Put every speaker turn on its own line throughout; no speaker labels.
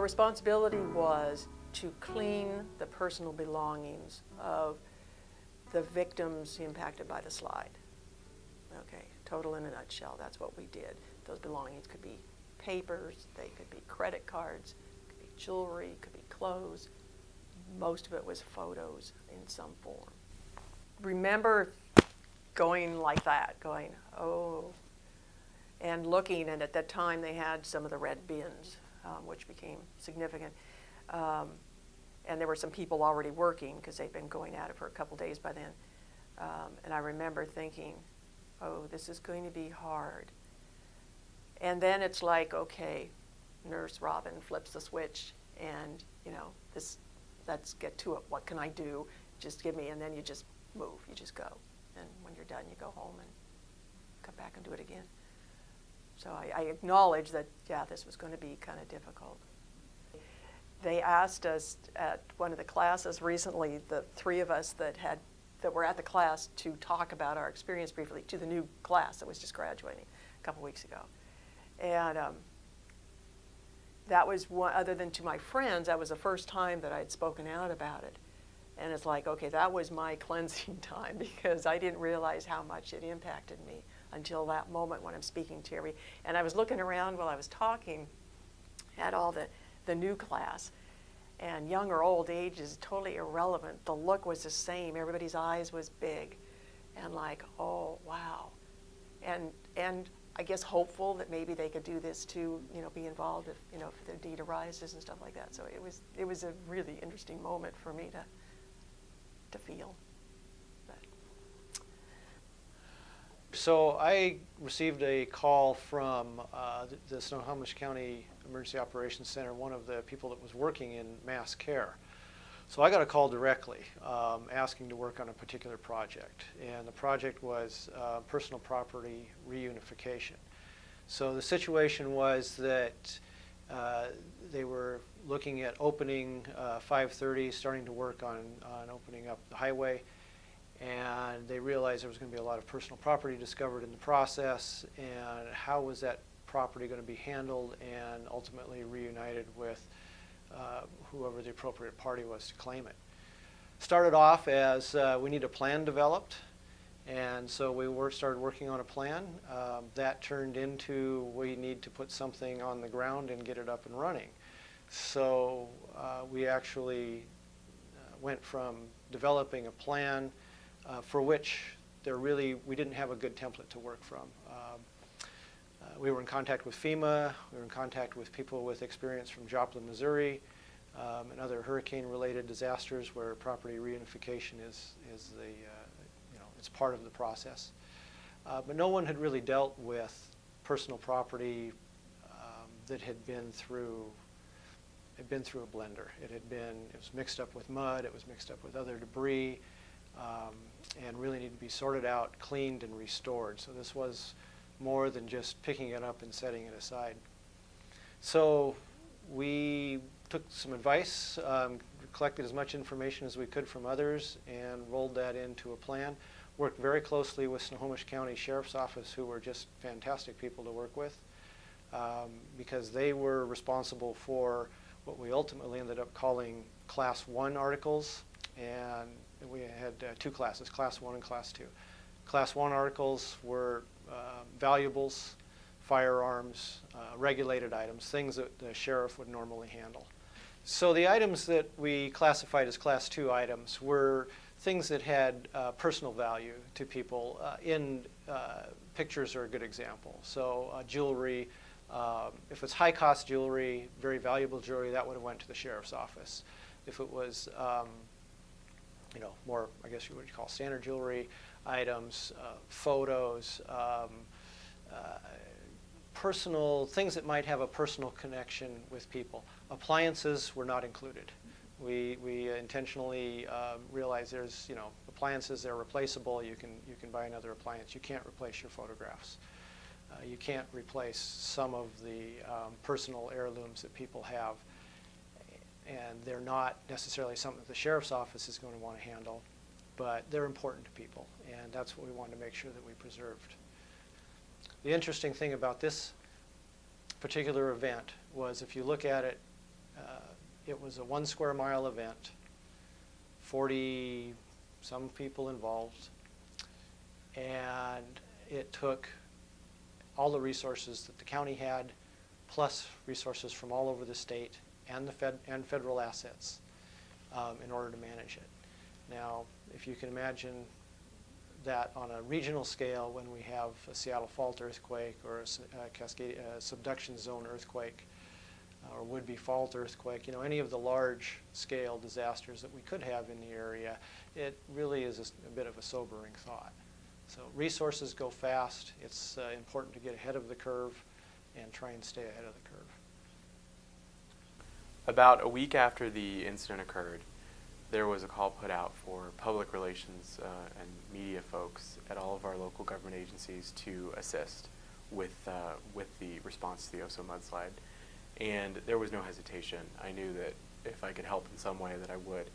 responsibility was to clean the personal belongings of the victims impacted by the slide. Okay, total in a nutshell, that's what we did. Those belongings could be papers, they could be credit cards, could be jewelry, could be clothes. Most of it was photos in some form. Remember going like that, going, oh, and looking, and at that time they had some of the red bins, which became significant. And there were some people already working because they'd been going at it for a couple days by then. And I remember thinking, oh, this is going to be hard. And then it's like, okay, Nurse Robin flips the switch and, let's get to it. What can I do? Just give me, and then you just move, you just go. And when you're done, you go home and come back and do it again. So I acknowledge that, yeah, this was going to be kind of difficult. They asked us at one of the classes recently, the three of us that were at the class, to talk about our experience briefly to the new class that was just graduating a couple weeks ago. And that was one, other than to my friends, that was the first time that I had spoken out about it. And it's like, okay, that was my cleansing time because I didn't realize how much it impacted me until that moment when I'm speaking to everybody. And I was looking around while I was talking at all the new class, and young or old age is totally irrelevant. The look was the same. Everybody's eyes was big and like, oh, wow. And I guess hopeful that maybe they could do this too, be involved if the need arises and stuff like that. So it was a really interesting moment for me to feel.
So I received a call from the Snohomish County Emergency Operations Center, one of the people that was working in mass care. So I got a call directly asking to work on a particular project, and the project was personal property reunification. So the situation was that they were looking at opening 530, starting to work on opening up the highway, and they realized there was going to be a lot of personal property discovered in the process, and how was that property going to be handled and ultimately reunited with whoever the appropriate party was to claim it. Started off as we need a plan developed, and so we started working on a plan. That turned into we need to put something on the ground and get it up and running. So we actually went from developing a plan for which we didn't have a good template to work from. We were in contact with FEMA, we were in contact with people with experience from Joplin, Missouri, and other hurricane-related disasters where property reunification is it's part of the process. But no one had really dealt with personal property that had been through a blender. It was mixed up with mud, it was mixed up with other debris, and really needed to be sorted out, cleaned, and restored. So this was more than just picking it up and setting it aside. So we took some advice, collected as much information as we could from others, and rolled that into a plan. Worked very closely with Snohomish County Sheriff's Office, who were just fantastic people to work with, because they were responsible for what we ultimately ended up calling Class 1 articles, and we had two classes, Class 1 and Class 2. Class 1 articles were valuables, firearms, regulated items, things that the sheriff would normally handle. So the items that we classified as Class 2 items were things that had personal value to people. Pictures are a good example. So jewelry, if it's high-cost jewelry, very valuable jewelry, that would have went to the sheriff's office. If it was more, I guess you would call standard jewelry items, photos, personal things that might have a personal connection with people. Appliances were not included. We intentionally realized there's appliances, they're replaceable. You can buy another appliance. You can't replace your photographs. You can't replace some of the personal heirlooms that people have, and they're not necessarily something that the sheriff's office is going to want to handle, but they're important to people, and that's what we wanted to make sure that we preserved. The interesting thing about this particular event was, if you look at it It was a 1 square mile event, 40 some people involved, and it took all the resources that the county had, plus resources from all over the state and the federal assets in order to manage it. Now, if you can imagine that on a regional scale, when we have a Seattle fault earthquake or a subduction zone earthquake, or would-be fault earthquake, any of the large-scale disasters that we could have in the area, it really is a bit of a sobering thought. So resources go fast. It's important to get ahead of the curve and try and stay ahead of the curve.
About a week after the incident occurred, there was a call put out for public relations and media folks at all of our local government agencies to assist with the response to the Oso mudslide. And there was no hesitation. I knew that if I could help in some way that I would.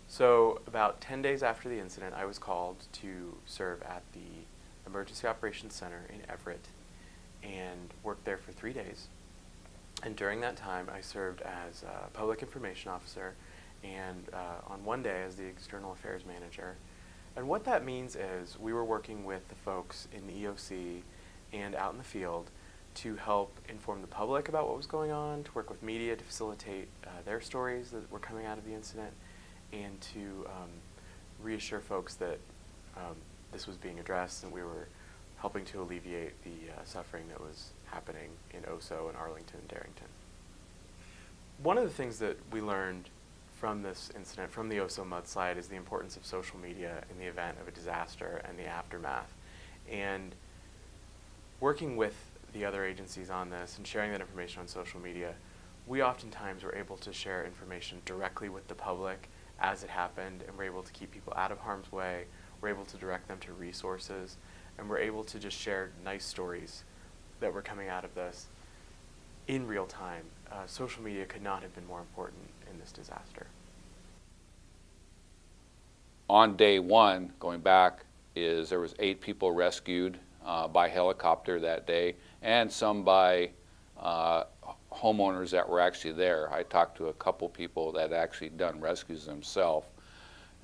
So about 10 days after the incident, I was called to serve at the Emergency Operations Center in Everett and worked there for 3 days. And during that time, I served as a public information officer and on one day as the external affairs manager. And what that means is we were working with the folks in the EOC and out in the field to help inform the public about what was going on, to work with media to facilitate their stories that were coming out of the incident, and to reassure folks that this was being addressed and we were helping to alleviate the suffering that was happening in Oso and Arlington and Darrington. One of the things that we learned from this incident, from the Oso mudslide, is the importance of social media in the event of a disaster and the aftermath. And working with the other agencies on this and sharing that information on social media, we oftentimes were able to share information directly with the public as it happened, and we're able to keep people out of harm's way. We're able to direct them to resources, and we're able to just share nice stories that were coming out of this in real time. Social media could not have been more important in this disaster.
On day one, going back, there was 8 people rescued by helicopter that day, and some by homeowners that were actually there. I talked to a couple people that had actually done rescues themselves,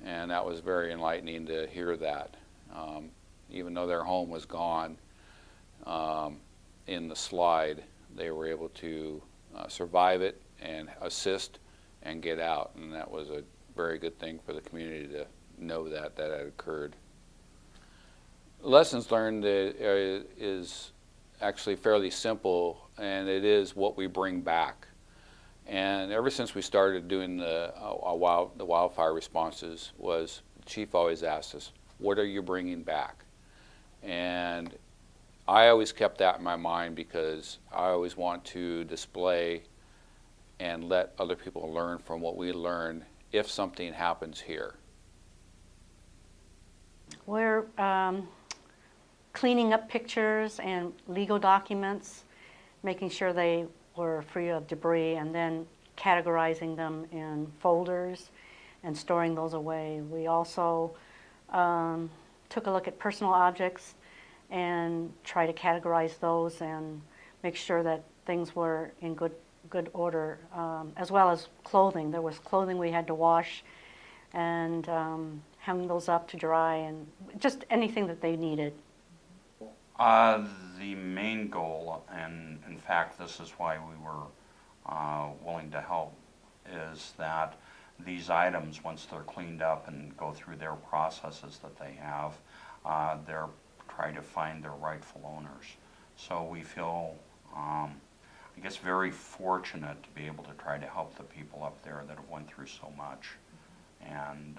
and that was very enlightening to hear that. Even though their home was gone in the slide, they were able to survive it and assist and get out, and that was a very good thing for the community to know that had occurred. Lessons learned is actually fairly simple, and it is what we bring back. And ever since we started doing the wildfire responses, the chief always asked us, what are you bringing back? And I always kept that in my mind, because I always want to display and let other people learn from what we learn if something happens here.
We're cleaning up pictures and legal documents, making sure they were free of debris, and then categorizing them in folders and storing those away. We also took a look at personal objects and try to categorize those and make sure that things were in good order, as well as clothing. There was clothing we had to wash and hang those up to dry, and just anything that they needed.
The main goal, and in fact this is why we were willing to help, is that these items, once they're cleaned up and go through their processes that they have, they're trying to find their rightful owners. So we feel, I guess, very fortunate to be able to try to help the people up there that have went through so much. And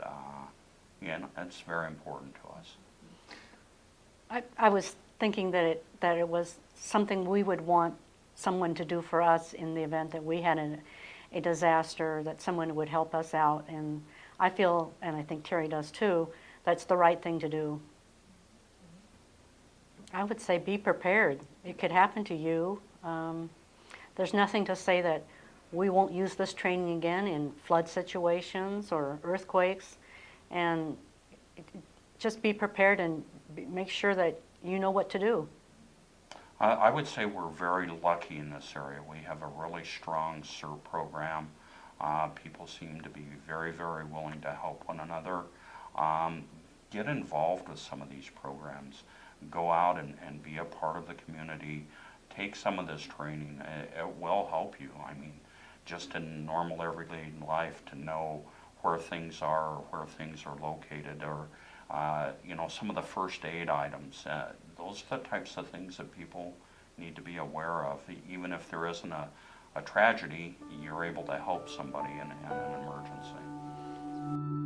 again, it's very important to us.
I was thinking that it was something we would want someone to do for us in the event that we had a disaster, that someone would help us out. And I feel, and I think Terry does too, that's the right thing to do. I would say be prepared. It could happen to you. There's nothing to say that we won't use this training again in flood situations or earthquakes. And just be prepared and make sure that you know what to do.
I would say we're very lucky in this area. We have a really strong CERT program. People seem to be very, very willing to help one another. Get involved with some of these programs. Go out and be a part of the community. Take some of this training. It will help you. I mean, just in normal everyday life to know where things are or where things are located, or you know, some of the first aid items. Those are the types of things that people need to be aware of. Even if there isn't a tragedy, you're able to help somebody in an emergency.